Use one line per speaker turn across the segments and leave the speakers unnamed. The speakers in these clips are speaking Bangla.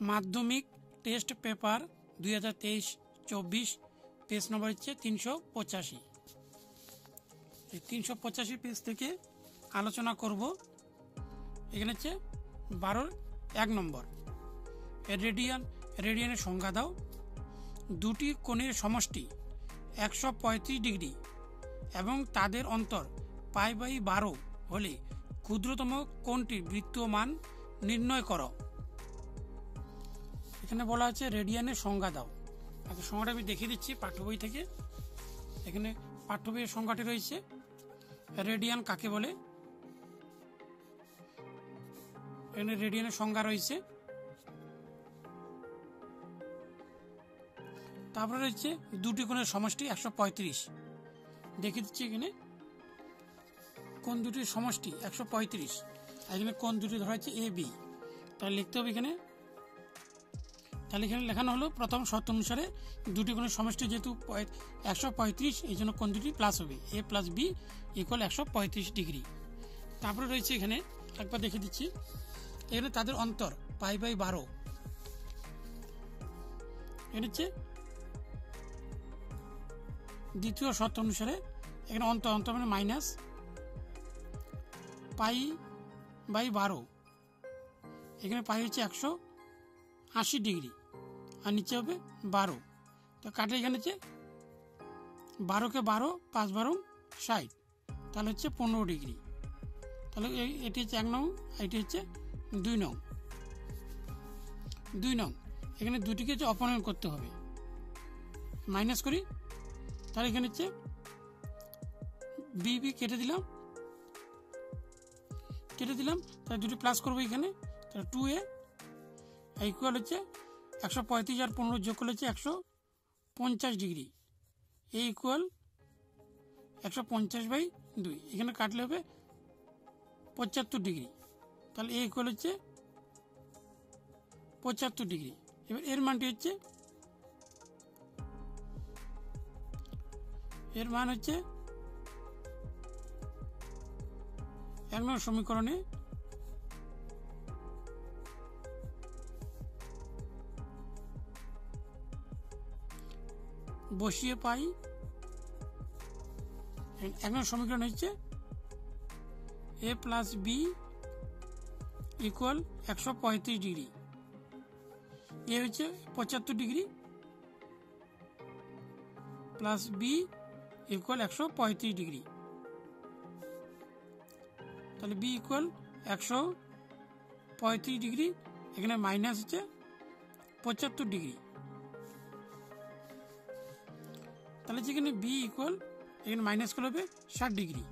মাধ্যমিক টেস্ট পেপার 2023-24 পেজ নম্বর হচ্ছে 385। এই 385 পেজ থেকে আলোচনা করব। এখানে হচ্ছে 12-1 নম্বর। রেডিয়ানের সংজ্ঞা দাও। দুটি কোণের সমষ্টি 135 ডিগ্রি এবং তাদের অন্তর π/12 হলে ক্ষুদ্রতম কোণটির বৃত্তীয় মান নির্ণয় করো। এখানে বলা আছে রেডিয়ানের সংজ্ঞা দাও। আচ্ছা, সংজ্ঞাটা আমি দেখিয়ে দিচ্ছি পাঠ্য বই থেকে। এখানে পাঠ্য বইয়ের সংজ্ঞাটি রয়েছে। রেডিয়ান কাকে বলে? এখানে রেডিয়ানের সংজ্ঞা রয়েছে। তারপরে রয়েছে দুটি কোণের সমষ্টি 135। দেখিয়ে দিচ্ছি এখানে কোণ দুটির সমষ্টি 135। এখানে কোণ দুটি ধরা হচ্ছে এ বি। তাহলে লিখতে হবে এখানে, তাহলে এখানে লেখানো হলো প্রথম শর্ত অনুসারে দুটি কোণের সমষ্টি যেহেতু 135, এই জন্য কোণ দুটি প্লাস হবে, এ প্লাস বি ইকুয়াল 135 ডিগ্রি। তারপরে রয়েছে এখানে একবার দেখে দিচ্ছি, এখানে তাদের অন্তর π/12। এটা হচ্ছে দ্বিতীয় শর্ত অনুসারে এখানে অন্তর মানে মাইনাস π/12। এখানে পাই হচ্ছে 180 ডিগ্রি আর নিচে হবে 12। তো কাটলে এখানে হচ্ছে 12কে 12, 5/12 60, তাহলে হচ্ছে 15 ডিগ্রি। তাহলে এটি হচ্ছে 1 নং, এটি হচ্ছে 2 নং। 2 নং এখানে দুটিকে হচ্ছে অপনয়ন করতে হবে, মাইনাস করি। তাহলে এখানে হচ্ছে বি কেটে দিলাম, তাহলে দুটি প্লাস করবো এখানে। তাহলে 2a ইকুয়াল হচ্ছে 135 আর 15 যোগ করলে হচ্ছে 150 ডিগ্রি। এ ইকুয়াল 150/2। এখানে কাটলে হবে 75 ডিগ্রি। তাহলে এ ইকুয়াল হচ্ছে 75 ডিগ্রি। এবার এর মানটি হচ্ছে, এর মান হচ্ছে 1 নং সমীকরণে বসিয়ে পাই। 1 নং সমীকরণ হচ্ছে A plus B equal 135 degree. A হচ্ছে 75 degree plus B equal 135 degree. তাহলে বি ইকুয়াল 135 ডিগ্রি, এখানে মাইনাস হচ্ছে 75 ডিগ্রি। তাহলে যেখানে বি ইকুয়াল এখানে মাইনাস করলে হবে 60 ডিগ্রি।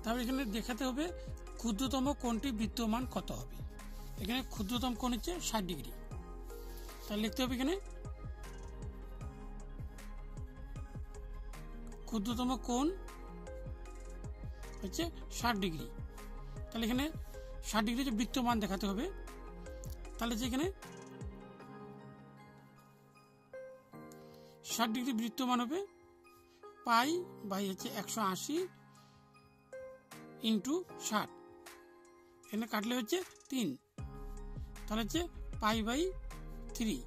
তারপরে এখানে দেখাতে হবে ক্ষুদ্রতম কোণটি বৃত্তীয় মান কত হবে। এখানে ক্ষুদ্রতম কোণ হচ্ছে 60 ডিগ্রি। তাহলে লিখতে হবে এখানে ক্ষুদ্রতম কোণ হচ্ছে 60 ডিগ্রি। তাহলে এখানে 60 ডিগ্রি যে বৃত্তীয় মান দেখাতে হবে। তাহলে যেখানে 60 ডিগ্রি বৃত্তীয় মান হবে π/180 ইন্টু 60। এখানে কাটলে হচ্ছে 3, তাহলে হচ্ছে π/3।